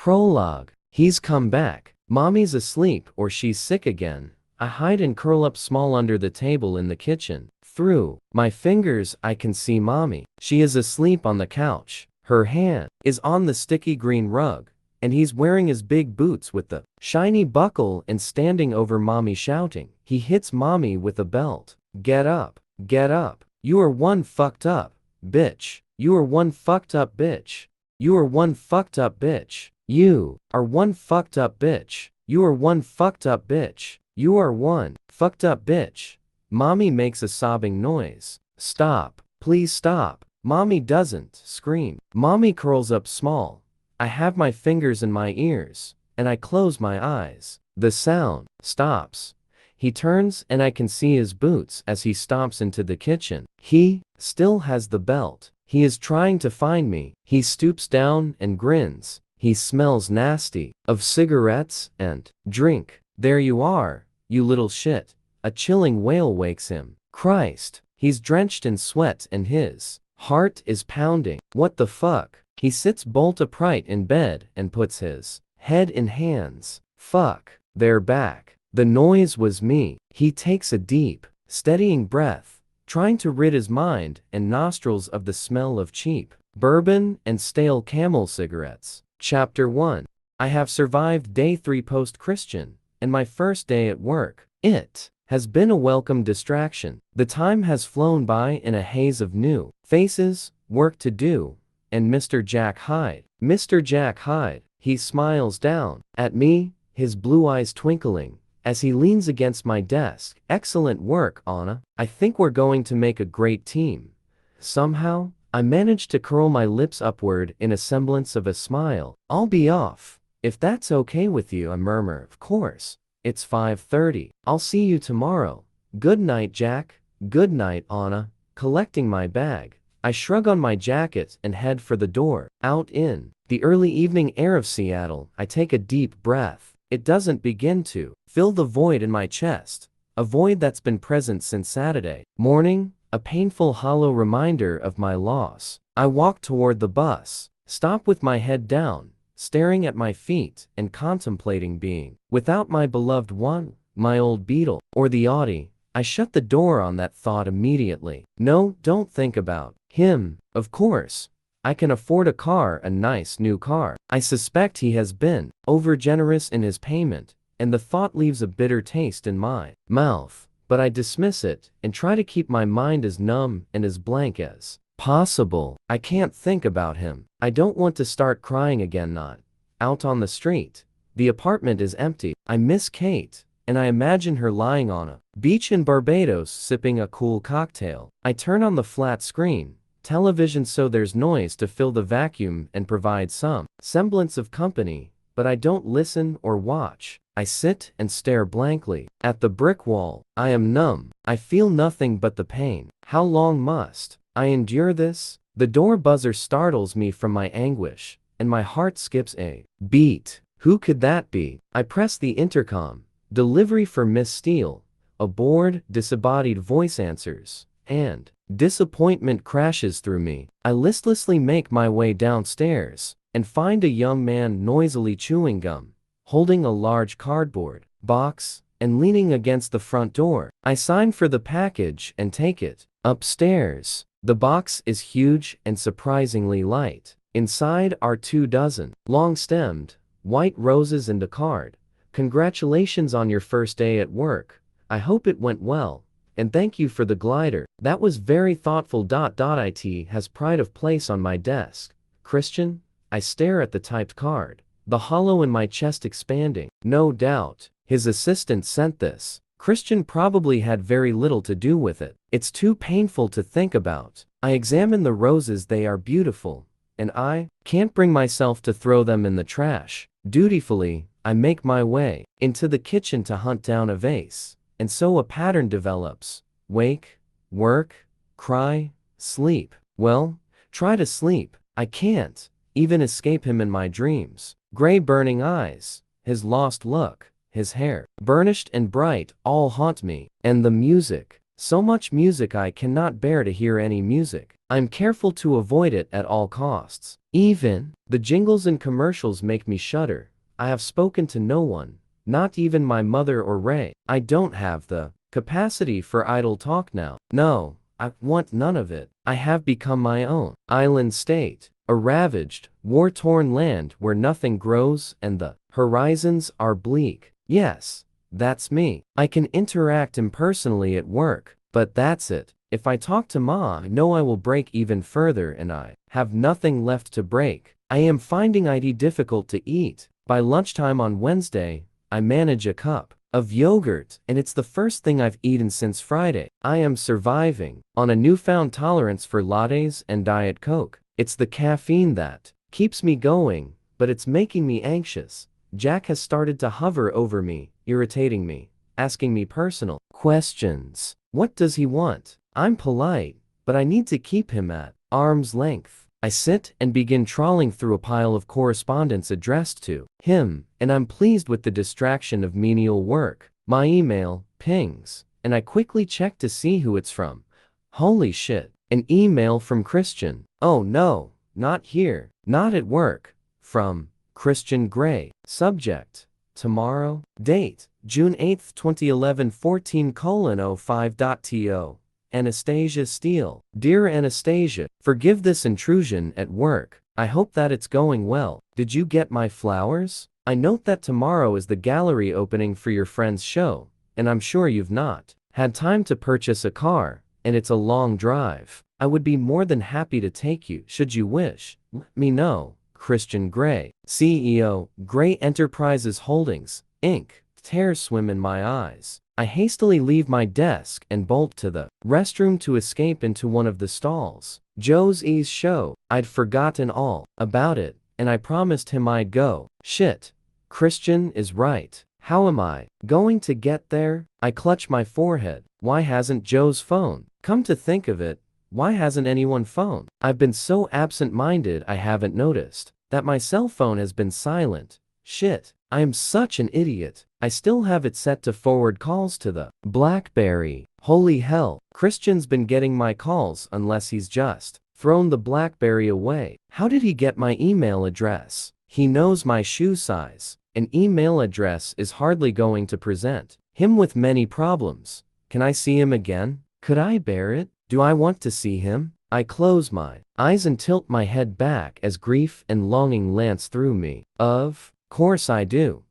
Prologue. He's come back. Mommy's asleep or she's sick again. I hide and curl up small under the table in the kitchen. Through my fingers I can see Mommy. She is asleep on the couch. Her hand is on the sticky green rug, and he's wearing his big boots with the shiny buckle and standing over Mommy shouting. He hits Mommy with a belt. Get up. Get up. You are one fucked up bitch. You are one fucked up bitch. You are one fucked up bitch. You are one fucked up bitch. You are one fucked up bitch. You are one fucked up bitch. Mommy makes a sobbing noise. Stop. Please stop. Mommy doesn't scream. Mommy curls up small. I have my fingers in my ears, and I close my eyes. The sound stops. He turns and I can see his boots as he stomps into the kitchen. He still has the belt. He is trying to find me. He stoops down and grins. He smells nasty. Of cigarettes and drink. There you are, you little shit. A chilling wail wakes him. Christ. He's drenched in sweat and his heart is pounding. What the fuck? He sits bolt upright in bed and puts his head in hands. Fuck. They're back. The noise was me. He takes a deep, steadying breath, trying to rid his mind and nostrils of the smell of cheap bourbon and stale Camel cigarettes. Chapter 1. I have survived day 3 post-Christian, and my first day at work. It has been a welcome distraction. The time has flown by in a haze of new faces, work to do, and Mr. Jack Hyde. Mr. Jack Hyde. He smiles down at me, his blue eyes twinkling, as he leans against my desk. Excellent work, Anna. I think we're going to make a great team. Somehow, I managed to curl my lips upward in a semblance of a smile. I'll be off, if that's okay with you, I murmur. Of course. It's 5:30. I'll see you tomorrow. Good night, Jack. Good night, Anna. Collecting my bag, I shrug on my jacket and head for the door. Out in the early evening air of Seattle, I take a deep breath. It doesn't begin to fill the void in my chest, a void that's been present since Saturday morning, a painful hollow reminder of my loss. I walk toward the bus, stop with my head down, staring at my feet and contemplating being without my beloved one, my old Beetle, or the Audi. I shut the door on that thought immediately. No, don't think about him, of course. I can afford a car, a nice new car. I suspect he has been overgenerous in his payment, and the thought leaves a bitter taste in my mouth. But I dismiss it and try to keep my mind as numb and as blank as possible. I can't think about him. I don't want to start crying again. Not out on the street. The apartment is empty. I miss Kate, and I imagine her lying on a beach in Barbados sipping a cool cocktail. I turn on the flat screen television so there's noise to fill the vacuum and provide some semblance of company, but I don't listen or watch. I sit and stare blankly at the brick wall. I am numb. I feel nothing but the pain. How long must I endure this? The door buzzer startles me from my anguish, and my heart skips a beat. Who could that be? I press the intercom. Delivery for Miss Steele. A bored, disembodied voice answers, and disappointment crashes through me. I listlessly make my way downstairs and find a young man noisily chewing gum, holding a large cardboard box and leaning against the front door. I sign for the package and take it upstairs. The box is huge and surprisingly light. Inside are 24 long-stemmed white roses and a card. Congratulations on your first day at work. I hope it went well. And thank you for the glider. That was very thoughtful. It has pride of place on my desk. Christian? I stare at the typed card, the hollow in my chest expanding. No doubt, his assistant sent this. Christian probably had very little to do with it. It's too painful to think about. I examine the roses. They are beautiful, and I can't bring myself to throw them in the trash. Dutifully, I make my way into the kitchen to hunt down a vase. And so a pattern develops. Wake, work, cry, sleep. Well, try to sleep. I can't even escape him in my dreams. Gray burning eyes, his lost look, his hair, burnished and bright, all haunt me. And the music. So much music I cannot bear to hear any music. I'm careful to avoid it at all costs. Even the jingles and commercials make me shudder. I have spoken to no one, not even my mother or Ray. I don't have the capacity for idle talk now. No, I want none of it. I have become my own island state, a ravaged, war-torn land where nothing grows and the horizons are bleak. Yes, that's me. I can interact impersonally at work, but that's it. If I talk to Ma, I know I will break even further and I have nothing left to break. I am finding it difficult to eat. By lunchtime on Wednesday, I manage a cup of yogurt, and it's the first thing I've eaten since Friday. I am surviving on a newfound tolerance for lattes and Diet Coke. It's the caffeine that keeps me going, but it's making me anxious. Jack has started to hover over me, irritating me, asking me personal questions. What does he want? I'm polite, but I need to keep him at arm's length. I sit and begin trawling through a pile of correspondence addressed to him, and I'm pleased with the distraction of menial work. My email pings, and I quickly check to see who it's from. Holy shit, an email from Christian. Oh no, not here, not at work. From Christian Gray. Subject: tomorrow. Date: June 8, 2011, 14:05.to. Anastasia Steele. Dear Anastasia, forgive this intrusion at work. I hope that it's going well. Did you get my flowers? I note that tomorrow is the gallery opening for your friend's show, and I'm sure you've not had time to purchase a car, and it's a long drive. I would be more than happy to take you, should you wish. Let me know. Christian Gray, CEO, Gray Enterprises Holdings, Inc. Tears swim in my eyes. I hastily leave my desk and bolt to the restroom to escape into one of the stalls. Joe's E's show. I'd forgotten all about it, and I promised him I'd go. Shit. Christian is right. How am I going to get there? I clutch my forehead. Why hasn't Joe's phone? Come to think of it, why hasn't anyone phoned? I've been so absent-minded I haven't noticed that my cell phone has been silent. Shit, I am such an idiot. I still have it set to forward calls to the BlackBerry. Holy hell, Christian's been getting my calls unless he's just thrown the BlackBerry away. How did he get my email address? He knows my shoe size. An email address is hardly going to present him with many problems. Can I see him again? Could I bear it? Do I want to see him? I close my eyes and tilt my head back as grief and longing lance through me. Of course I do.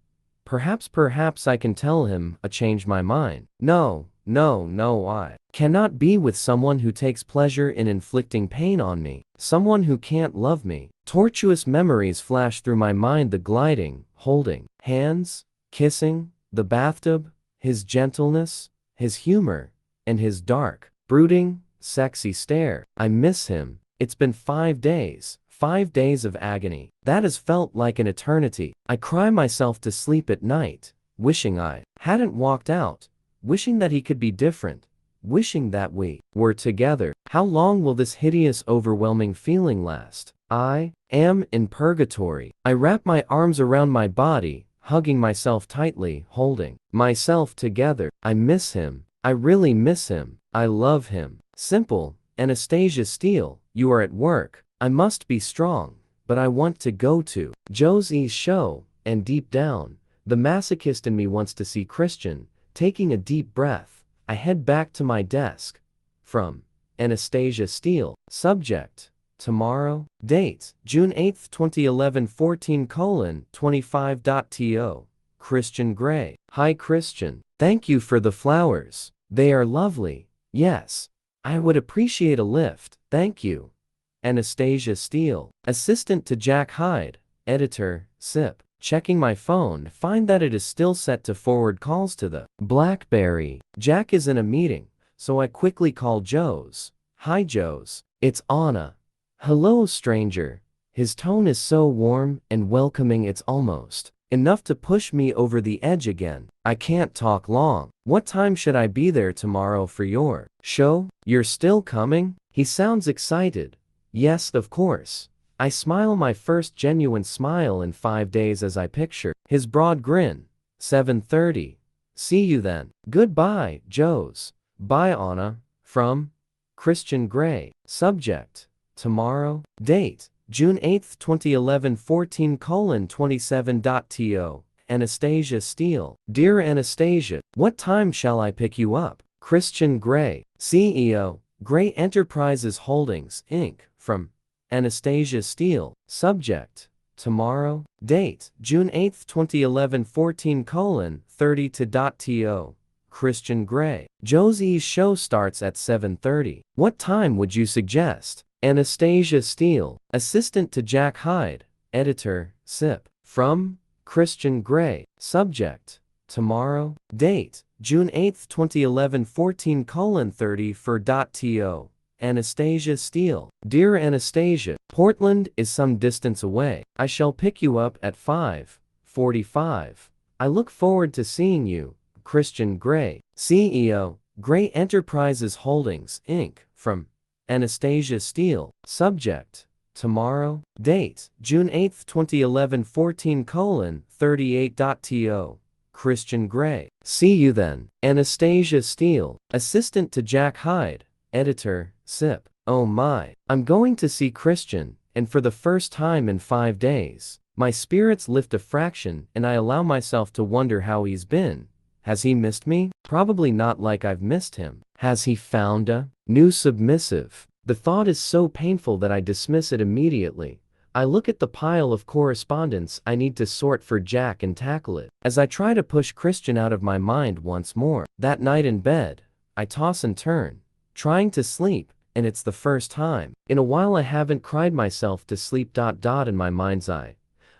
Perhaps I can tell him I changed my mind. No, I cannot be with someone who takes pleasure in inflicting pain on me. Someone who can't love me. Tortuous memories flash through my mind, the gliding, holding hands, kissing, the bathtub, his gentleness, his humor, and his dark, brooding, sexy stare. I miss him. It's been 5 days. 5 days of agony. That has felt like an eternity. I cry myself to sleep at night, wishing I hadn't walked out, wishing that he could be different, wishing that we were together. How long will this hideous, overwhelming feeling last? I am in purgatory. I wrap my arms around my body, hugging myself tightly, holding myself together. I miss him. I really miss him. I love him. Simple. Anastasia Steele, you are at work. I must be strong, but I want to go to Joe's E's show, and deep down, the masochist in me wants to see Christian. Taking a deep breath, I head back to my desk. From Anastasia Steele. Subject: tomorrow. Date: June 8, 2011, 14:25.to. Christian Gray. Hi Christian. Thank you for the flowers. They are lovely. Yes. I would appreciate a lift. Thank you. Anastasia Steele. Assistant to Jack Hyde. Editor, SIP. Checking my phone, find that it is still set to forward calls to the BlackBerry. Jack is in a meeting, so I quickly call Joe's. Hi Joe's. It's Anna. Hello stranger. His tone is so warm and welcoming it's almost enough to push me over the edge again. I can't talk long. What time should I be there tomorrow for your show? You're still coming? He sounds excited. Yes, of course. I smile, my first genuine smile in 5 days, as I picture his broad grin. 7:30. See you then. Goodbye, Joe's. By Anna, from Christian Grey. Subject: tomorrow. Date: June 8, 2011 14:27.to. Anastasia Steele. Dear Anastasia, what time shall I pick you up? Christian Grey, CEO, Grey Enterprises Holdings, Inc., from Anastasia Steele. Subject: tomorrow. Date: June 8, 2011 14:30.to. Christian Grey. Josie's show starts at 7:30. What time would you suggest? Anastasia Steele, assistant to Jack Hyde, editor, SIP. From Christian Grey. Subject: tomorrow. Date: June 8, 2011 14:30.to. Anastasia Steele. Dear Anastasia, Portland is some distance away. I shall pick you up at 5:45. I look forward to seeing you. Christian Grey, CEO, Grey Enterprises Holdings, Inc., from Anastasia Steele. Subject: tomorrow. Date: June 8, 2011 14:38.to. Christian Grey. See you then. Anastasia Steele, assistant to Jack Hyde, editor, SIP. Oh my, I'm going to see Christian, and for the first time in 5 days. My spirits lift a fraction and I allow myself to wonder how he's been. Has he missed me? Probably not like I've missed him. Has he found a new submissive? The thought is so painful that I dismiss it immediately. I look at the pile of correspondence I need to sort for Jack and tackle it. As I try to push Christian out of my mind once more. That night in bed, I toss and turn, trying to sleep, and it's the first time in a while I haven't cried myself to sleep. In my mind's eye,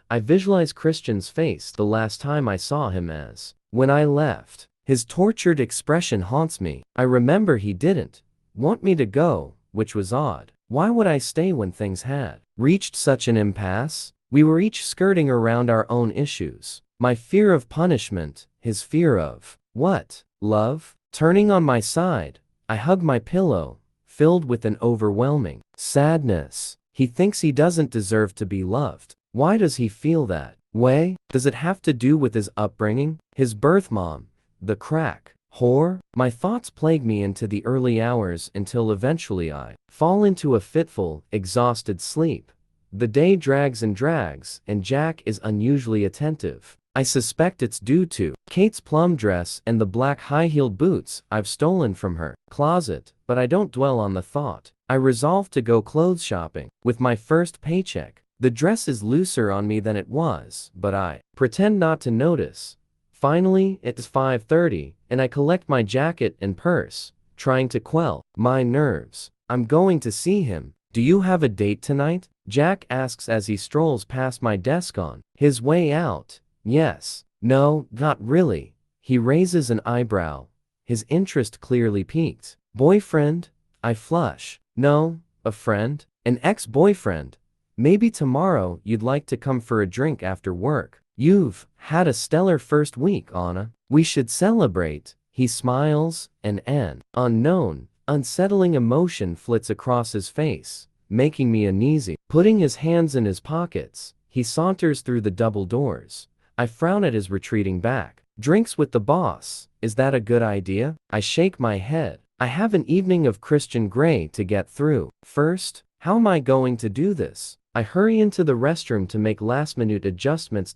I visualize Christian's face the last time I saw him as when I left. His tortured expression haunts me. I remember he didn't want me to go, which was odd. Why would I stay when things had reached such an impasse? We were each skirting around our own issues. My fear of punishment, his fear of what? Love? Turning on my side, I hug my pillow, filled with an overwhelming sadness. He thinks he doesn't deserve to be loved. Why does he feel that way? Does it have to do with his upbringing? His birth mom, the crack whore? My thoughts plague me into the early hours until eventually I fall into a fitful, exhausted sleep. The day drags and drags, and Jack is unusually attentive. I suspect it's due to Kate's plum dress and the black high-heeled boots I've stolen from her closet, but I don't dwell on the thought. I resolve to go clothes shopping. With my first paycheck, the dress is looser on me than it was, but I pretend not to notice. Finally, it's 5:30, and I collect my jacket and purse, trying to quell my nerves. I'm going to see him. Do you have a date tonight? Jack asks as he strolls past my desk on his way out. Yes. No, not really. He raises an eyebrow, his interest clearly piqued. Boyfriend? I flush. No, a friend. An ex-boyfriend. Maybe tomorrow you'd like to come for a drink after work. You've had a stellar first week, Anna. We should celebrate. He smiles, and an unknown, unsettling emotion flits across his face, making me uneasy. Putting his hands in his pockets, he saunters through the double doors. I frown at his retreating back. Drinks with the boss, is that a good idea? I shake my head. I have an evening of Christian Grey to get through. First, how am I going to do this? I hurry into the restroom to make last-minute adjustments.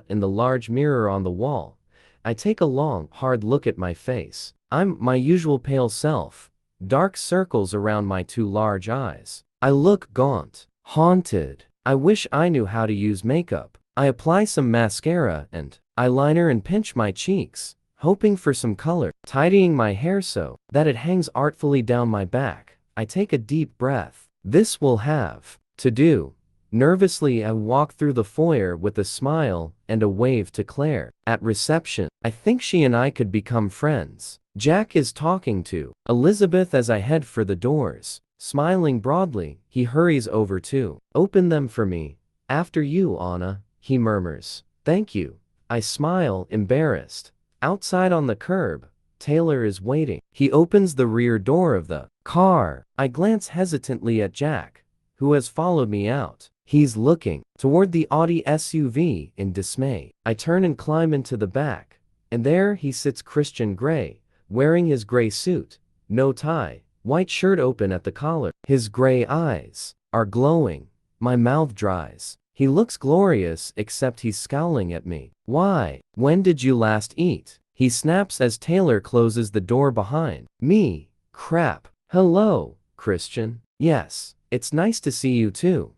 In the large mirror on the wall, I take a long, hard look at my face. I'm my usual pale self, dark circles around my two large eyes. I look gaunt, haunted. I wish I knew how to use makeup. I apply some mascara and eyeliner and pinch my cheeks, hoping for some color, tidying my hair so that it hangs artfully down my back. I take a deep breath. This will have to do. Nervously, I walk through the foyer with a smile and a wave to Claire. At reception, I think she and I could become friends. Jack is talking to Elizabeth as I head for the doors. Smiling broadly, he hurries over to open them for me. After you, Anna, he murmurs. Thank you. I smile, embarrassed. Outside on the curb, Taylor is waiting. He opens the rear door of the car. I glance hesitantly at Jack, who has followed me out. He's looking toward the Audi SUV in dismay. I turn and climb into the back, and there he sits, Christian Grey, wearing his gray suit, no tie, white shirt open at the collar. His gray eyes are glowing. My mouth dries. He looks glorious except he's scowling at me. Why? When did you last eat? He snaps as Taylor closes the door behind me. Crap. Hello, Christian. Yes, it's nice to see you too.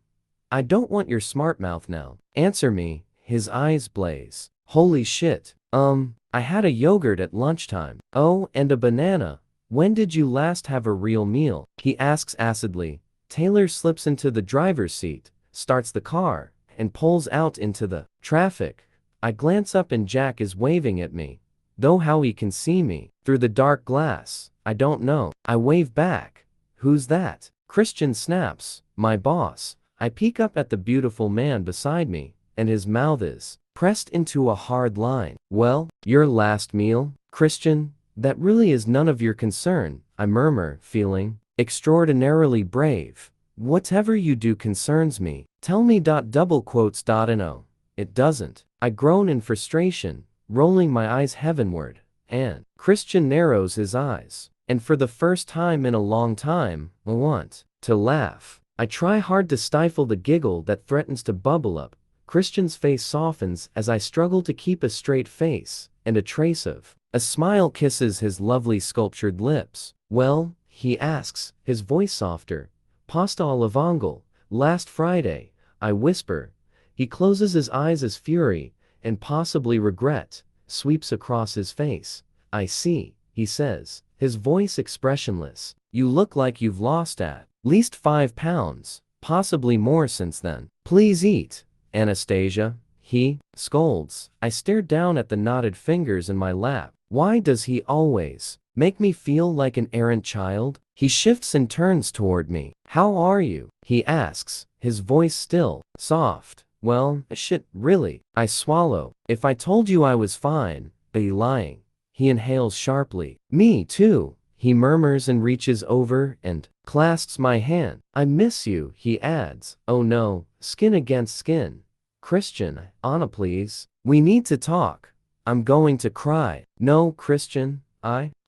I don't want your smart mouth now. Answer me. His eyes blaze. Holy shit. I had a yogurt at lunchtime. Oh, and a banana. When did you last have a real meal? He asks acidly. Taylor slips into the driver's seat, starts the car, and pulls out into the traffic. I glance up and Jack is waving at me. Though how he can see me through the dark glass, I don't know. I wave back. Who's that? Christian snaps. My boss. I peek up at the beautiful man beside me, and his mouth is pressed into a hard line. Well, your last meal, Christian? That really is none of your concern, I murmur, feeling extraordinarily brave. Whatever you do concerns me. Tell me. Double quotes. No, it doesn't. I groan in frustration, rolling my eyes heavenward, and Christian narrows his eyes, and for the first time in a long time, I want to laugh. I try hard to stifle the giggle that threatens to bubble up. Christian's face softens as I struggle to keep a straight face, and a trace of a smile kisses his lovely sculptured lips. Well, he asks, his voice softer. Pasta alla vongole, last Friday, I whisper. He closes his eyes as fury, and possibly regret, sweeps across his face. I see, he says, his voice expressionless. You look like you've lost at least 5 pounds, possibly more since then. Please eat, Anastasia, he scolds. I stare down at the knotted fingers in my lap. Why does he always make me feel like an errant child? He shifts and turns toward me. How are you? He asks, his voice still soft. Well, shit, really. I swallow. If I told you I was fine, be lying. He inhales sharply. Me too, he murmurs and reaches over and clasps my hand. I miss you, he adds. Oh no, skin against skin. Christian, Anna please. We need to talk. I'm going to cry. No, Christian,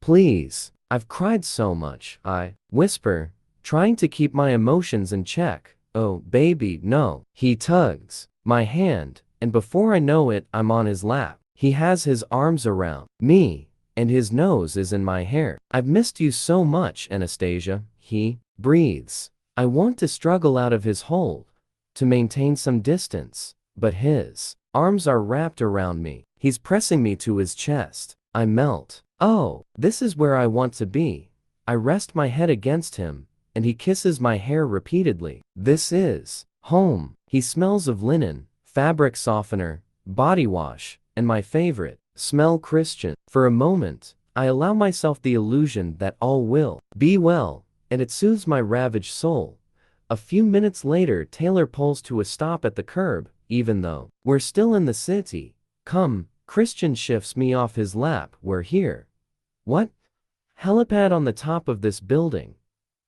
please. I've cried so much, I whisper, trying to keep my emotions in check. Oh, baby, no. He tugs my hand, and before I know it, I'm on his lap. He has his arms around me, and his nose is in my hair. I've missed you so much, Anastasia, he breathes. I want to struggle out of his hold, to maintain some distance, but his arms are wrapped around me. He's pressing me to his chest. I melt. Oh, this is where I want to be. I rest my head against him, and he kisses my hair repeatedly. This is home. He smells of linen, fabric softener, body wash, and my favorite smell, Christian. For a moment, I allow myself the illusion that all will be well, and it soothes my ravaged soul. A few minutes later, Taylor pulls to a stop at the curb, even though we're still in the city. Come, Christian shifts me off his lap. We're here. What? Helipad on the top of this building.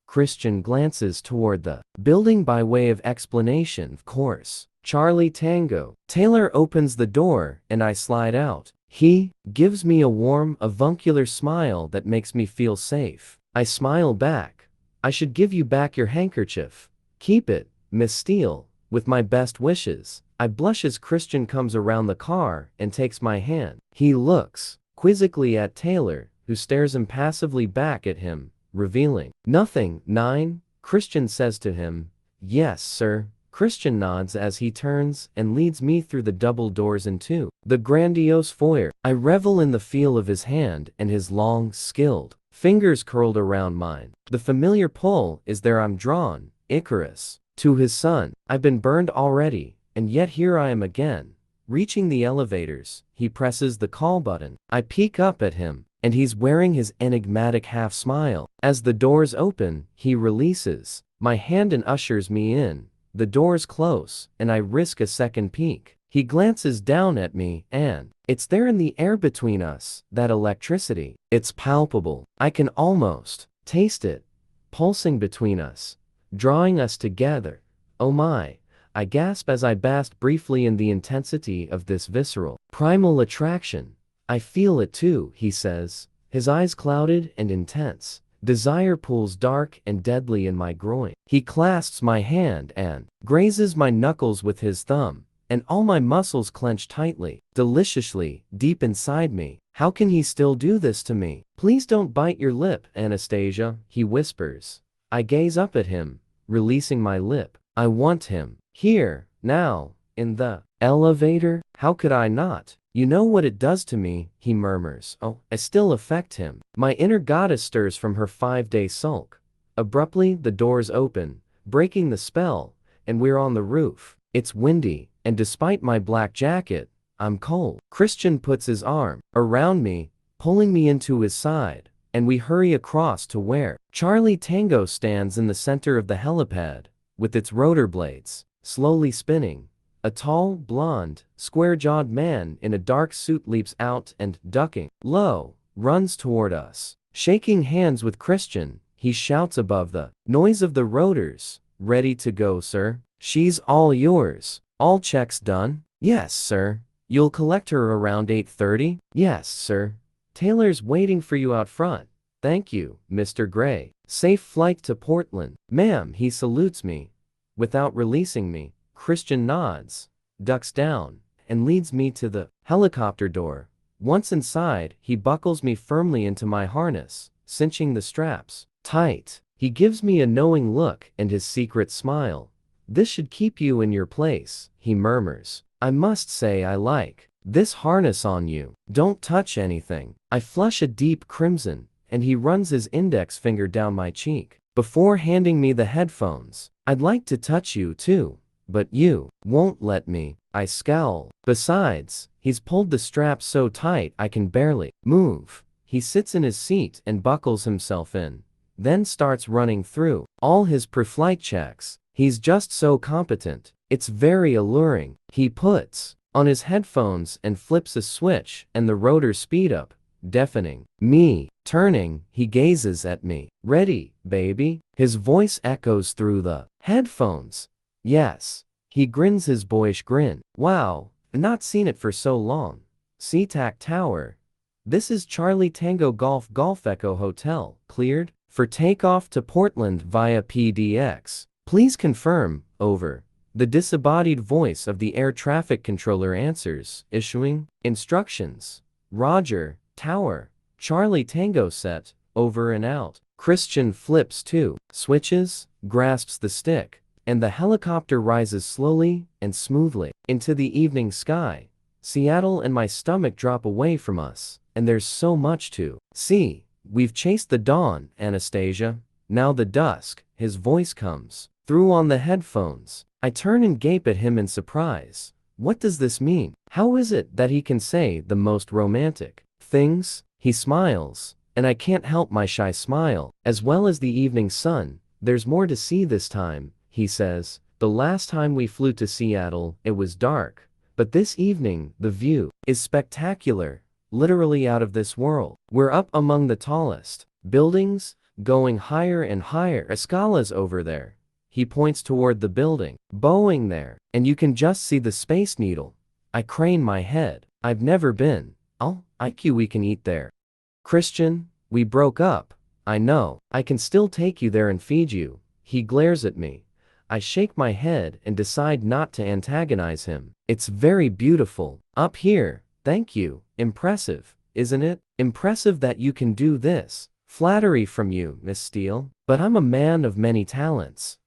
Christian glances toward the building by way of explanation. Of course. Charlie Tango. Taylor opens the door, and I slide out. He gives me a warm, avuncular smile that makes me feel safe. I smile back. I should give you back your handkerchief. Keep it, Miss Steele, with my best wishes. I blush as Christian comes around the car and takes my hand. He looks quizzically at Taylor, who stares impassively back at him, revealing nothing. 9, Christian says to him. Yes, sir. Christian nods as he turns and leads me through the double doors into the grandiose foyer. I revel in the feel of his hand and his long, skilled fingers curled around mine. The familiar pull is there. I'm drawn, Icarus, to his son. I've been burned already, and yet here I am again. Reaching the elevators, he presses the call button. I peek up at him, and he's wearing his enigmatic half smile. As the doors open, he releases my hand and ushers me in. The doors close, and I risk a second peek. He glances down at me, and it's there in the air between us, that electricity. It's palpable. I can almost taste it, pulsing between us, drawing us together. Oh my, I gasp as I bask briefly in the intensity of this visceral, primal attraction. I feel it too, he says, his eyes clouded and intense. Desire pulls dark and deadly in my groin. He clasps my hand and grazes my knuckles with his thumb, and all my muscles clench tightly, deliciously, deep inside me. How can he still do this to me? Please don't bite your lip, Anastasia, he whispers. I gaze up at him, releasing my lip. I want him. Here, now, in the elevator? How could I not? You know what it does to me, he murmurs. Oh, I still affect him. My inner goddess stirs from her 5-day sulk. Abruptly, the doors open, breaking the spell, and we're on the roof. It's windy, and despite my black jacket, I'm cold. Christian puts his arm around me, pulling me into his side, and we hurry across to where Charlie Tango stands in the center of the helipad, with its rotor blades slowly spinning. A tall, blonde, square-jawed man in a dark suit leaps out and, ducking low, runs toward us. Shaking hands with Christian, he shouts above the noise of the rotors, "Ready to go, sir? She's all yours. All checks done?" "Yes, sir." "You'll collect her around 8:30? "Yes, sir." "Taylor's waiting for you out front." "Thank you, Mr. Gray." "Safe flight to Portland." "Ma'am," he salutes me. Without releasing me, Christian nods, ducks down, and leads me to the helicopter door. Once inside, he buckles me firmly into my harness, cinching the straps tight. He gives me a knowing look and his secret smile. "This should keep you in your place," he murmurs. "I must say I like this harness on you. Don't touch anything." I flush a deep crimson, and he runs his index finger down my cheek. Before handing me the headphones, "I'd like to touch you too, but you won't let me." I scowl. Besides, he's pulled the strap so tight I can barely move. He sits in his seat and buckles himself in, then starts running through all his pre-flight checks. He's just so competent. It's very alluring. He puts on his headphones and flips a switch, and the rotors speed up, deafening me. Turning, he gazes at me. "Ready, baby?" His voice echoes through the headphones. "Yes." He grins his boyish grin. "Wow, not seen it for so long." SeaTac Tower. "This is Charlie Tango Golf Echo Hotel, cleared for takeoff to Portland via PDX. Please confirm, over." The disembodied voice of the air traffic controller answers, issuing instructions. "Roger, Tower. Charlie Tango set, over and out." Christian flips 2 switches, grasps the stick, and the helicopter rises slowly and smoothly into the evening sky. Seattle and my stomach drop away from us, and there's so much to see. We've chased the dawn, Anastasia. Now the dusk. His voice comes through on the headphones. I turn and gape at him in surprise. What does this mean? How is it that he can say the most romantic things? He smiles, and I can't help my shy smile. "As well as the evening sun, there's more to see this time," he says. "The last time we flew to Seattle, it was dark. But this evening, the view is spectacular, literally out of this world. We're up among the tallest buildings, going higher and higher. Escala's over there." He points toward the building, bowing there, "and you can just see the Space Needle." I crane my head. "I've never been." "Oh, IQ, we can eat there." "Christian, we broke up." "I know. I can still take you there and feed you." He glares at me. I shake my head and decide not to antagonize him. "It's very beautiful up here, thank you." "Impressive, isn't it? Impressive that you can do this." "Flattery from you, Miss Steele. But I'm a man of many talents."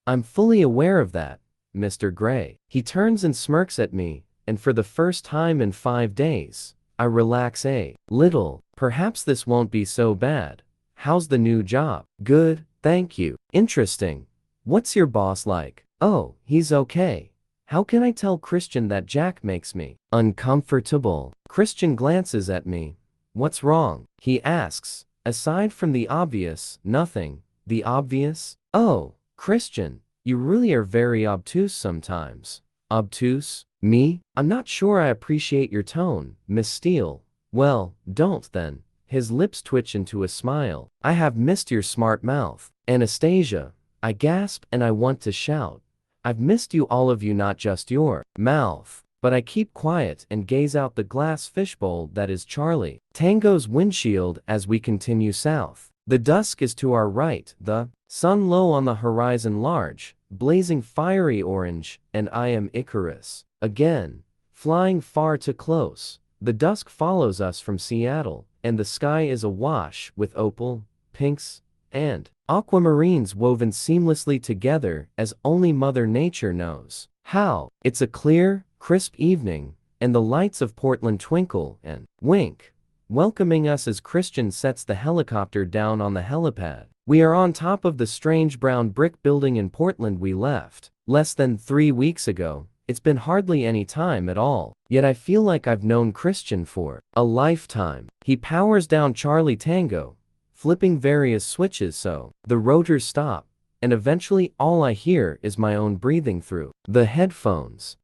"I'm fully aware of that, Mr. Gray." He turns and smirks at me, and for the first time in 5 days, I relax a little. Perhaps this won't be so bad. "How's the new job?" "Good, thank you." "Interesting. What's your boss like?" "Oh, he's okay." How can I tell Christian that Jack makes me uncomfortable? Christian glances at me. "What's wrong?" he asks. "Aside from the obvious, nothing." "The obvious?" "Oh, Christian, you really are very obtuse sometimes." "Obtuse? Me? I'm not sure I appreciate your tone, Miss Steele." "Well, don't then." His lips twitch into a smile. "I have missed your smart mouth." "Anastasia." I gasp and I want to shout. "I've missed you, all of you, not just your mouth." but I keep quiet and gaze out the glass fishbowl that is Charlie Tango's windshield as we continue south. The dusk is to our right, the sun low on the horizon large, blazing fiery orange, and I am Icarus. Again, flying far too close. The dusk follows us from Seattle, and the sky is awash with opal, pinks, and aquamarines woven seamlessly together as only Mother Nature knows how. It's a clear, crisp evening, and the lights of Portland twinkle and wink, welcoming us as Christian sets the helicopter down on the helipad. We are on top of the strange brown brick building in Portland we left less than 3 weeks ago. It's been hardly any time at all, yet I feel like I've known Christian for a lifetime. He powers down Charlie Tango, flipping various switches so the rotors stop, and eventually all I hear is my own breathing through the headphones.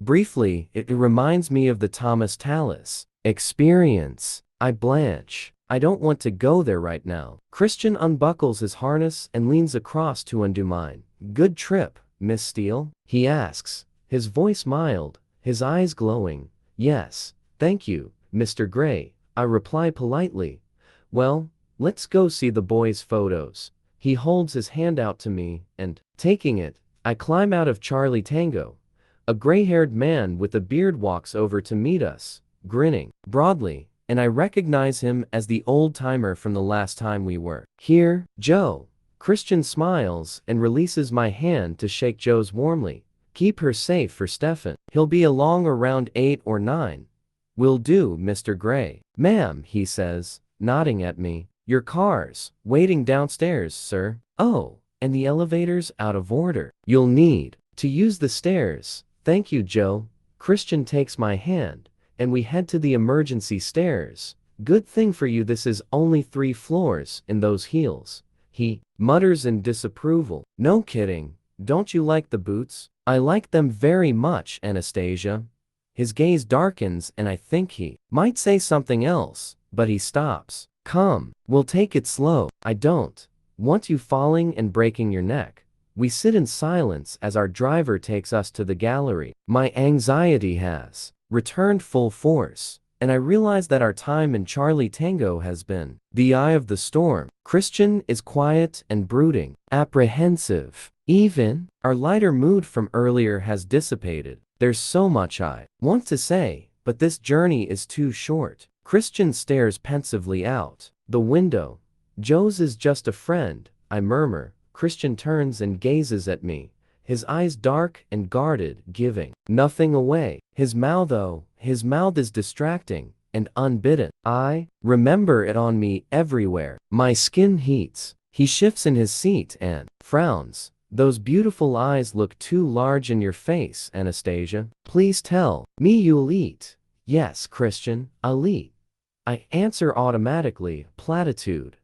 Briefly, it reminds me of the Thomas Tallis experience. I blanch. I don't want to go there right now. Christian unbuckles his harness and leans across to undo mine. "Good trip, Miss Steele?" he asks, his voice mild, his eyes glowing. "Yes, thank you, Mr. Gray," I reply politely. "Well, let's go see the boys' photos." He holds his hand out to me, and, taking it, I climb out of Charlie Tango. A gray-haired man with a beard walks over to meet us, grinning broadly, and I recognize him as the old-timer from the last time we were here. "Joe." Christian smiles and releases my hand to shake Joe's warmly. "Keep her safe for Stefan. He'll be along around 8 or 9. "Will do, Mr. Gray." "Ma'am," he says, nodding at me. "Your car's waiting downstairs, sir." "Oh, and the elevator's out of order. You'll need to use the stairs." "Thank you, Joe." Christian takes my hand, and we head to the emergency stairs. "Good thing for you this is only 3 floors in those heels," he mutters in disapproval. "No kidding. Don't you like the boots?" "I like them very much, Anastasia." His gaze darkens and I think he might say something else, but he stops. "Come, we'll take it slow. I don't want you falling and breaking your neck." We sit in silence as our driver takes us to the gallery. My anxiety has returned full force, and I realize that our time in Charlie Tango has been the eye of the storm. Christian is quiet and brooding, apprehensive. Even our lighter mood from earlier has dissipated. There's so much I want to say, but this journey is too short. Christian stares pensively out the window. "Joe's is just a friend," I murmur. Christian turns and gazes at me, his eyes dark and guarded, giving nothing away. His mouth is distracting and unbidden. I remember it on me everywhere. My skin heats. He shifts in his seat and frowns. "Those beautiful eyes look too large in your face, Anastasia. Please tell me you'll eat." "Yes, Christian, I'll eat." I answer automatically, platitude.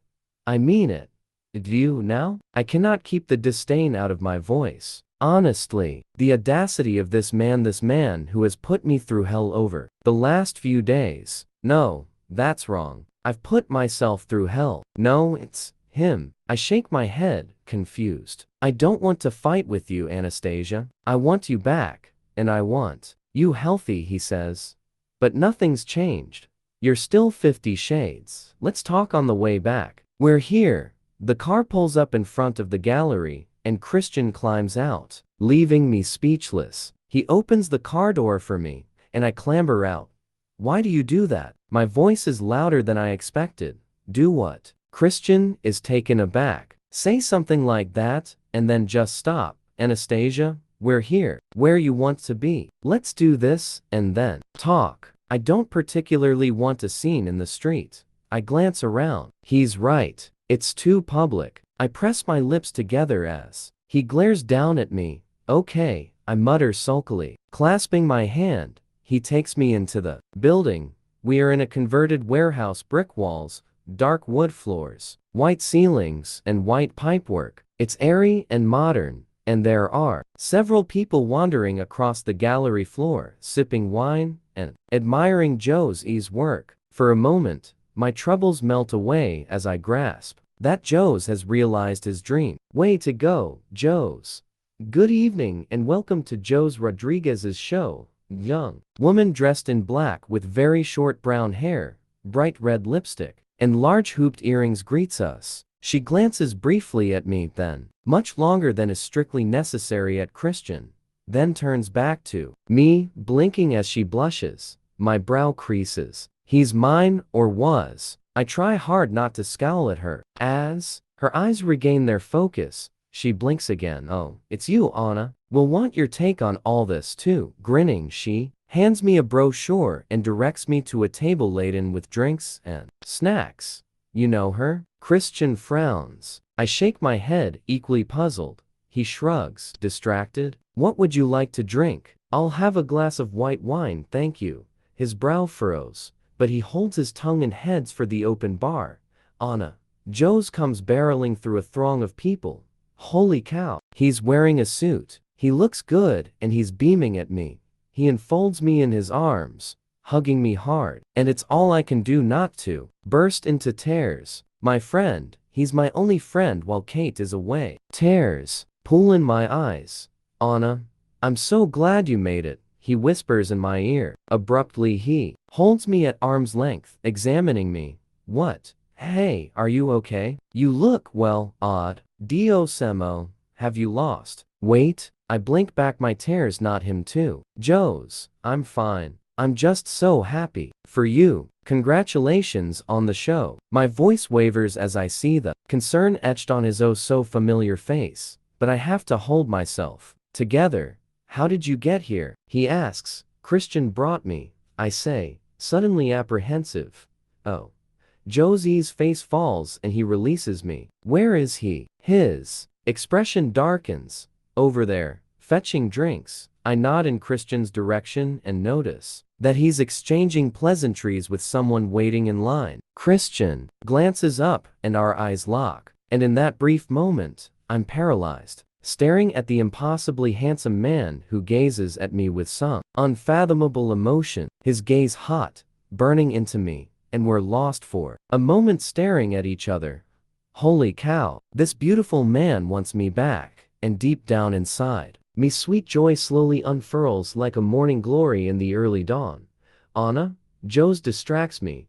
"I mean it." "Do you now?" I cannot keep the disdain out of my voice. Honestly, the audacity of this man who has put me through hell over the last few days. No, that's wrong. I've put myself through hell. No, it's him. I shake my head, confused. "I don't want to fight with you, Anastasia. I want you back, and I want you healthy," he says. "But nothing's changed. You're still 50 Shades. Let's talk on the way back." We're here. The car pulls up in front of the gallery, and Christian climbs out, leaving me speechless. He opens the car door for me, and I clamber out. "Why do you do that?" My voice is louder than I expected. "Do what?" Christian is taken aback. "Say something like that, and then just stop. Anastasia, we're here, where you want to be. Let's do this, and then talk." I don't particularly want a scene in the street. I glance around. He's right. It's too public. I press my lips together as he glares down at me. "Okay," I mutter sulkily. Clasping my hand, he takes me into the building. We are in a converted warehouse, brick walls, dark wood floors, white ceilings, and white pipework. It's airy and modern, and there are several people wandering across the gallery floor, sipping wine and admiring Joe's work. For a moment, my troubles melt away as I grasp that Joe's has realized his dream. Way to go, Joe's. Good evening and welcome to Joe's Rodriguez's show. Young woman dressed in black with very short brown hair, bright red lipstick, and large hooped earrings greets us. She glances briefly at me then, much longer than is strictly necessary at Christian, then turns back to me, blinking as she blushes. My brow creases. He's mine, or was. I try hard not to scowl at her. As her eyes regain their focus, she blinks again. Oh, it's you, Anna. We'll want your take on all this too. Grinning, she hands me a brochure and directs me to a table laden with drinks and snacks. You know her? Christian frowns. I shake my head, equally puzzled. He shrugs, distracted. What would you like to drink? I'll have a glass of white wine, thank you. His brow furrows, but he holds his tongue and heads for the open bar. Anna. Joe's comes barreling through a throng of people. Holy cow. He's wearing a suit. He looks good, and he's beaming at me. He enfolds me in his arms, hugging me hard, and it's all I can do not to burst into tears. My friend, he's my only friend while Kate is away. Tears pool in my eyes. Anna, I'm so glad you made it, he whispers in my ear. Abruptly he holds me at arm's length, examining me. What? Hey, are you okay? You look, well, odd. Dios emo, have you lost weight? I blink back my tears, not him too. Joe's, I'm fine. I'm just so happy. For you. Congratulations on the show. My voice wavers as I see the concern etched on his oh so familiar face, but I have to hold myself together. How did you get here? He asks. Christian brought me, I say, suddenly apprehensive. Oh. Josie's face falls and he releases me. Where is he? His expression darkens. Over there, fetching drinks. I nod in Christian's direction and notice that he's exchanging pleasantries with someone waiting in line. Christian glances up and our eyes lock. And in that brief moment, I'm paralyzed, staring at the impossibly handsome man who gazes at me with some unfathomable emotion, his gaze hot, burning into me, and we're lost for a moment staring at each other. Holy cow, this beautiful man wants me back. And deep down inside me sweet joy slowly unfurls like a morning glory in the early dawn. Anna, Joe's distracts me,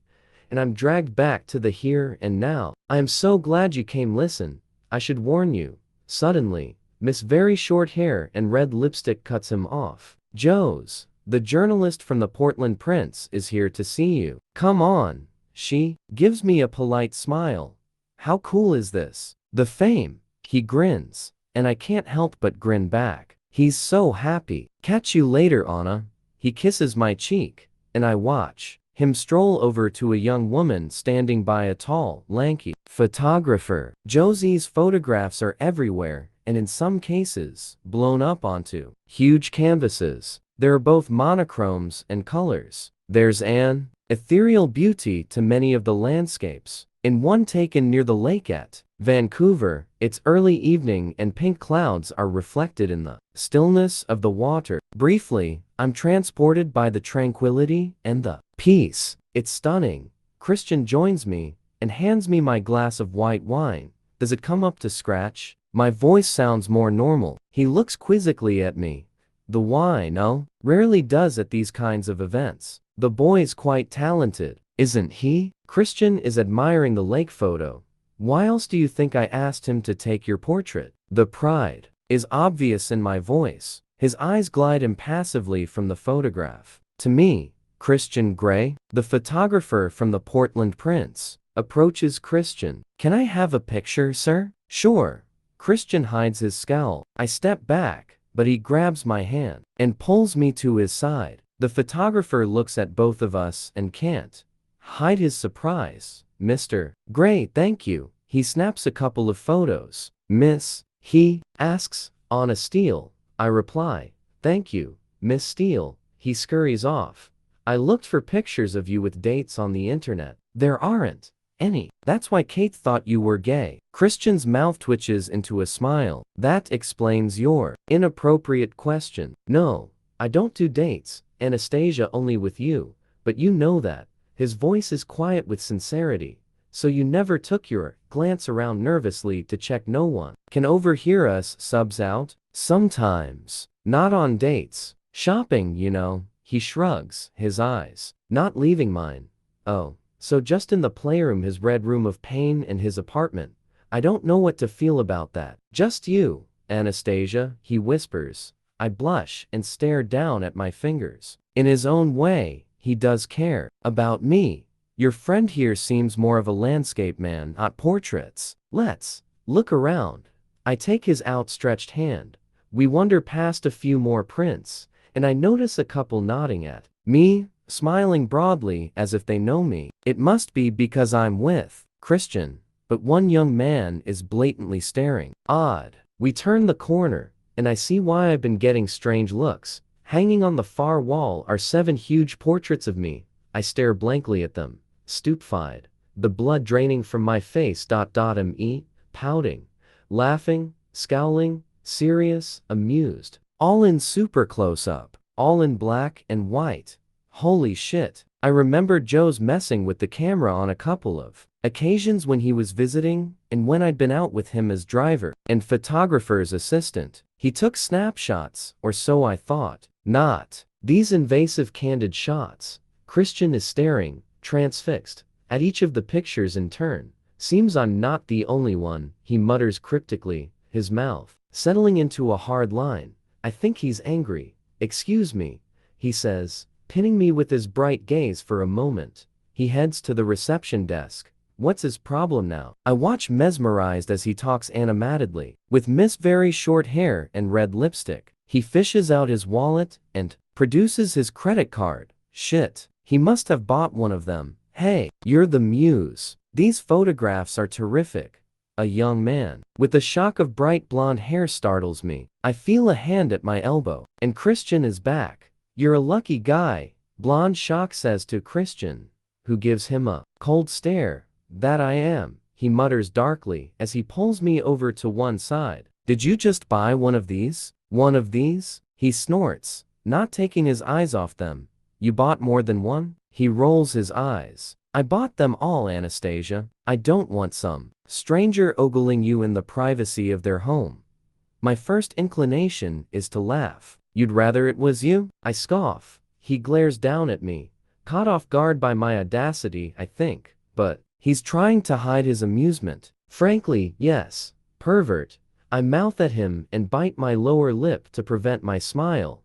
and I'm dragged back to the here and now. I am so glad you came. Listen, I should warn you. Suddenly, Miss Very Short Hair and Red Lipstick cuts him off. Joe's, the journalist from the Portland Prince, is here to see you. Come on. She gives me a polite smile. How cool is this? The fame. He grins. And I can't help but grin back. He's so happy. Catch you later, Anna. He kisses my cheek, and I watch him stroll over to a young woman standing by a tall, lanky photographer. Josie's photographs are everywhere, and in some cases, blown up onto huge canvases. There are both monochromes and colors. There's an ethereal beauty to many of the landscapes. In one taken near the lake at Vancouver, it's early evening and pink clouds are reflected in the stillness of the water. Briefly, I'm transported by the tranquility and the peace. It's stunning. Christian joins me and hands me my glass of white wine. Does it come up to scratch? My voice sounds more normal. He looks quizzically at me. The wine, oh, rarely does at these kinds of events. The boy's quite talented, isn't he? Christian is admiring the lake photo. Why else do you think I asked him to take your portrait? The pride is obvious in my voice. His eyes glide impassively from the photograph to me. Christian Grey, the photographer from the Portland Prince, approaches Christian. Can I have a picture, sir? Sure. Christian hides his scowl. I step back, but he grabs my hand and pulls me to his side. The photographer looks at both of us and can't hide his surprise. Mr. Gray, thank you. He snaps a couple of photos. Miss, he asks, Anna Steele. I reply, thank you, Miss Steele. He scurries off. I looked for pictures of you with dates on the internet. There aren't any. That's why Kate thought you were gay. Christian's mouth twitches into a smile. That explains your inappropriate question. No, I don't do dates, Anastasia, only with you, but you know that. His voice is quiet with sincerity. So you never took your glance around nervously to check no one can overhear us subs out? Sometimes. Not on dates. Shopping, he shrugs, his eyes not leaving mine. Oh, so just in the playroom, his red room of pain, and his apartment. I don't know what to feel about that. Just you, Anastasia, he whispers. I blush and stare down at my fingers. In his own way, he does care about me. Your friend here seems more of a landscape man, not portraits. Let's look around. I take his outstretched hand. We wander past a few more prints, and I notice a couple nodding at me, smiling broadly as if they know me. It must be because I'm with Christian, but one young man is blatantly staring. Odd. We turn the corner, and I see why I've been getting strange looks. Hanging on the far wall are 7 huge portraits of me. I stare blankly at them, stupefied, the blood draining from my face. Me, pouting, laughing, scowling, serious, amused. All in super close-up, all in black and white. Holy shit. I remember Joe's messing with the camera on a couple of occasions when he was visiting, and when I'd been out with him as driver and photographer's assistant. He took snapshots, or so I thought. Not these invasive candid shots. Christian is staring, transfixed, at each of the pictures in turn. Seems I'm not the only one, he mutters cryptically, his mouth settling into a hard line. I think he's angry. Excuse me, he says, pinning me with his bright gaze for a moment. He heads to the reception desk. What's his problem now? I watch mesmerized as he talks animatedly, with Miss very short hair and red lipstick. He fishes out his wallet and produces his credit card. Shit, he must have bought one of them. Hey, you're the muse. These photographs are terrific. A young man with a shock of bright blonde hair startles me. I feel a hand at my elbow, and Christian is back. You're a lucky guy, Blonde Shock says to Christian, who gives him a cold stare. That I am, he mutters darkly as he pulls me over to one side. Did you just buy one of these? One of these? He snorts, not taking his eyes off them. You bought more than one? He rolls his eyes. I bought them all, Anastasia. I don't want some stranger ogling you in the privacy of their home. My first inclination is to laugh. You'd rather it was you? I scoff. He glares down at me, caught off guard by my audacity, I think, but he's trying to hide his amusement. Frankly, yes. Pervert. I mouth at him and bite my lower lip to prevent my smile.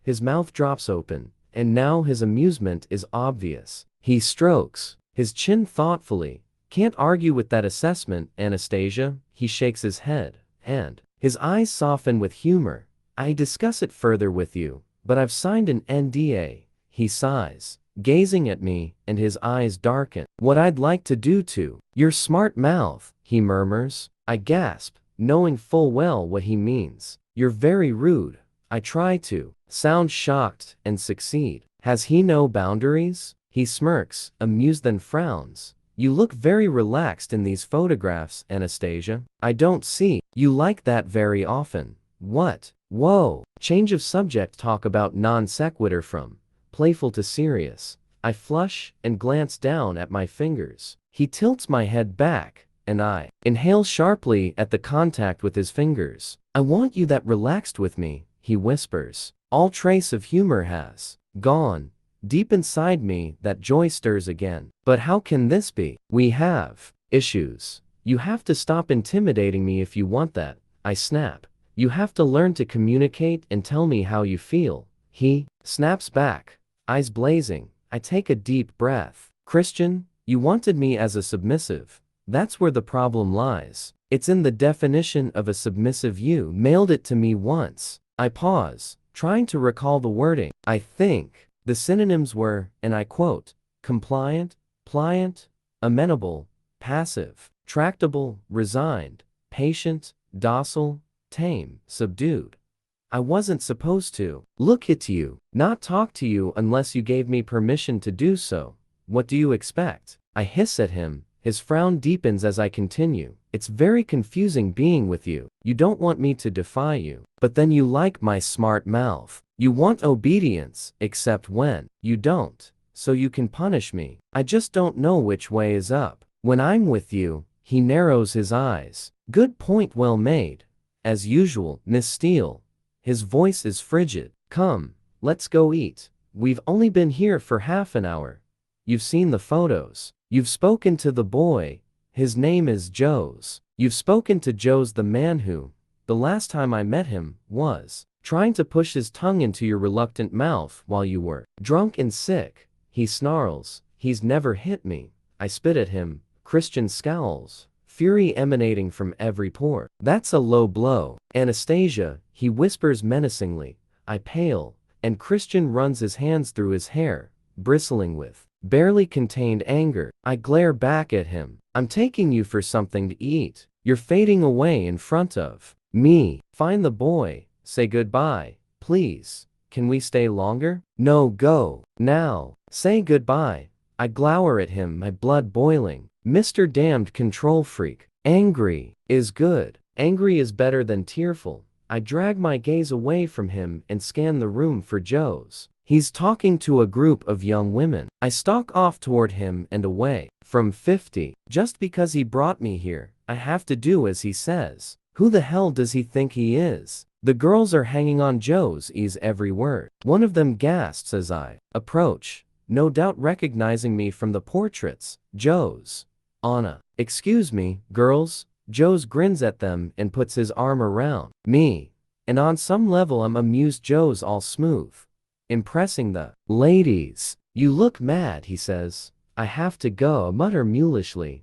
His mouth drops open, and now his amusement is obvious. He strokes his chin thoughtfully. Can't argue with that assessment, Anastasia. He shakes his head, and his eyes soften with humor. I discuss it further with you, but I've signed an NDA. He sighs, gazing at me, and his eyes darken. What I'd like to do to your smart mouth, he murmurs. I gasp, knowing full well what he means. You're very rude. I try to sound shocked and succeed. Has he no boundaries? He smirks, amused, then frowns. You look very relaxed in these photographs, Anastasia. I don't see you like that very often. What? Whoa. Change of subject, talk about non sequitur from playful to serious. I flush and glance down at my fingers. He tilts my head back, and I inhale sharply at the contact with his fingers. I want you that relaxed with me, he whispers. All trace of humor has gone. Deep inside me, that joy stirs again. But how can this be? We have issues. You have to stop intimidating me if you want that. I snap. You have to learn to communicate and tell me how you feel. He snaps back, eyes blazing. I take a deep breath. Christian, you wanted me as a submissive. That's where the problem lies. It's in the definition of a submissive. You mailed it to me once. I pause, trying to recall the wording. I think the synonyms were, and I quote, compliant, pliant, amenable, passive, tractable, resigned, patient, docile, tame, subdued. I wasn't supposed to look at you, not talk to you unless you gave me permission to do so. What do you expect? I hiss at him. His frown deepens as I continue. It's very confusing being with you. You don't want me to defy you, but then you like my smart mouth. You want obedience, except when you don't, so you can punish me. I just don't know which way is up. When I'm with you, he narrows his eyes. Good point, well made. As usual, Miss Steele. His voice is frigid. Come, let's go eat. We've only been here for half an hour. You've seen the photos. You've spoken to the boy. His name is Joe's. You've spoken to Joe's, the man who, the last time I met him, was trying to push his tongue into your reluctant mouth while you were drunk and sick. He snarls. He's never hit me. I spit at him. Christian scowls, fury emanating from every pore. That's a low blow. Anastasia, he whispers menacingly. I pale, and Christian runs his hands through his hair, bristling with barely contained anger. I glare back at him. I'm taking you for something to eat. You're fading away in front of me. Find the boy. Say goodbye, please. Can we stay longer? No, go. Now. Say goodbye. I glower at him, my blood boiling. Mr. Damned control freak. Angry is good. Angry is better than tearful. I drag my gaze away from him and scan the room for Joe's. He's talking to a group of young women. I stalk off toward him and away from 50. Just because he brought me here, I have to do as he says. Who the hell does he think he is? The girls are hanging on Joe's every word. One of them gasps as I approach, no doubt recognizing me from the portraits. Joe's. Anna. Excuse me, girls. Joe's grins at them and puts his arm around me. And on some level I'm amused. Joe's all smooth, impressing the ladies. You look mad, he says. I have to go, I mutter mulishly.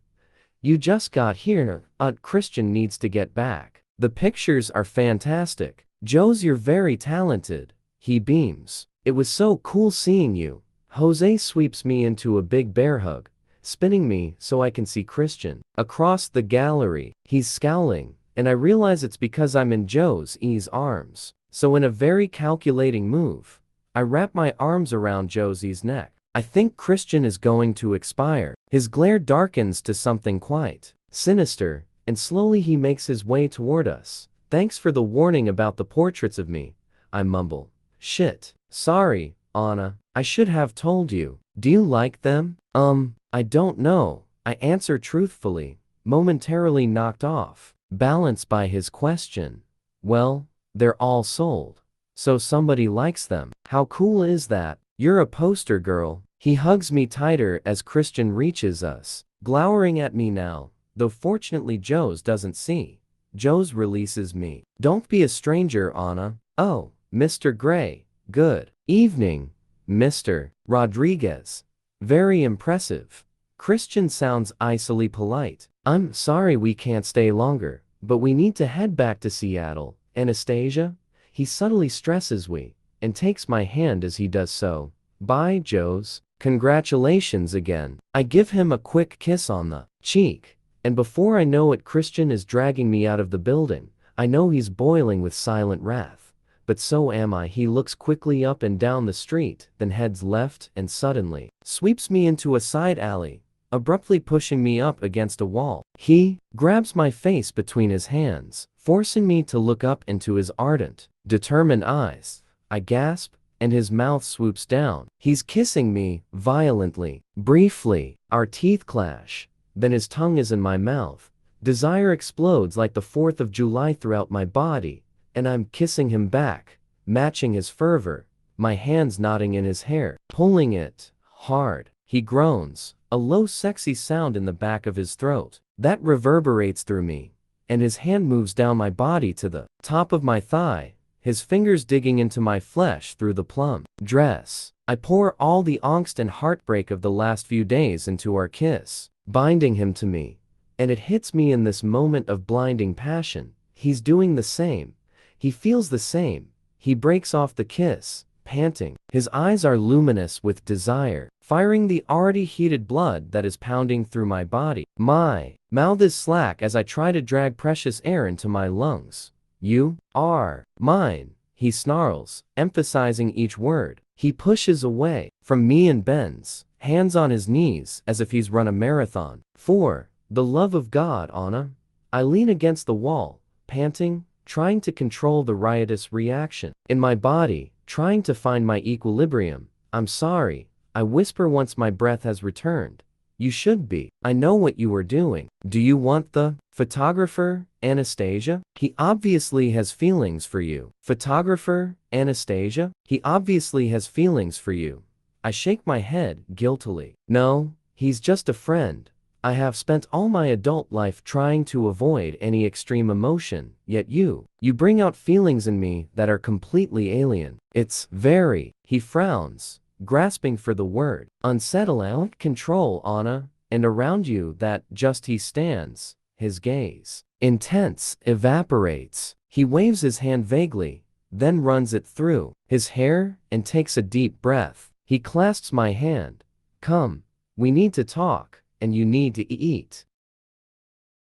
You just got here. Christian needs to get back. The pictures are fantastic. Joe's, you're very talented. He beams. It was so cool seeing you. Jose sweeps me into a big bear hug, spinning me so I can see Christian across the gallery. He's scowling, and I realize it's because I'm in Joe's arms. So in a very calculating move, I wrap my arms around Joe's neck. I think Christian is going to expire. His glare darkens to something quite sinister, and slowly he makes his way toward us. Thanks for the warning about the portraits of me, I mumble. Shit. Sorry, Anna. I should have told you. Do you like them? I don't know, I answer truthfully, momentarily knocked off balance by his question. Well, they're all sold. So somebody likes them. How cool is that? You're a poster girl. He hugs me tighter as Christian reaches us, glowering at me now, though fortunately Joe's doesn't see. Joe's releases me. Don't be a stranger, Anna. Oh, Mr. Gray. Good evening, Mr. Rodriguez. Very impressive. Christian sounds icily polite. I'm sorry we can't stay longer, but we need to head back to Seattle. Anastasia? He subtly stresses we, and takes my hand as he does so. Bye, Joe's. Congratulations again. I give him a quick kiss on the cheek, and before I know it, Christian is dragging me out of the building. I know he's boiling with silent wrath, but so am I. He looks quickly up and down the street, then heads left and suddenly sweeps me into a side alley, abruptly pushing me up against a wall. He grabs my face between his hands, forcing me to look up into his ardent, determined eyes. I gasp, and his mouth swoops down. He's kissing me, violently. Briefly, our teeth clash. Then his tongue is in my mouth. Desire explodes like the 4th of July throughout my body, and I'm kissing him back, matching his fervor, my hands knotting in his hair, pulling it hard. He groans, a low sexy sound in the back of his throat. That reverberates through me, and his hand moves down my body to the top of my thigh, his fingers digging into my flesh through the plum dress. I pour all the angst and heartbreak of the last few days into our kiss, binding him to me, and it hits me in this moment of blinding passion. He's doing the same. He feels the same. He breaks off the kiss, panting. His eyes are luminous with desire, firing the already heated blood that is pounding through my body. My mouth is slack as I try to drag precious air into my lungs. You are mine, he snarls, emphasizing each word. He pushes away from me and bends, hands on his knees as if he's run a marathon. For the love of God, Anna. I lean against the wall, panting, trying to control the riotous reaction in my body, trying to find my equilibrium. I'm sorry, I whisper once my breath has returned. You should be. I know what you were doing. Do you want the photographer? Anastasia? He obviously has feelings for you. Photographer? Anastasia? He obviously has feelings for you. I shake my head guiltily. No, he's just a friend. I have spent all my adult life trying to avoid any extreme emotion, yet you bring out feelings in me that are completely alien. It's very, he frowns, grasping for the word, unsettling. Control, Anna, and around you that just he stands, his gaze, intense, evaporates. He waves his hand vaguely, then runs it through his hair and takes a deep breath. He clasps my hand. Come, we need to talk, and you need to eat.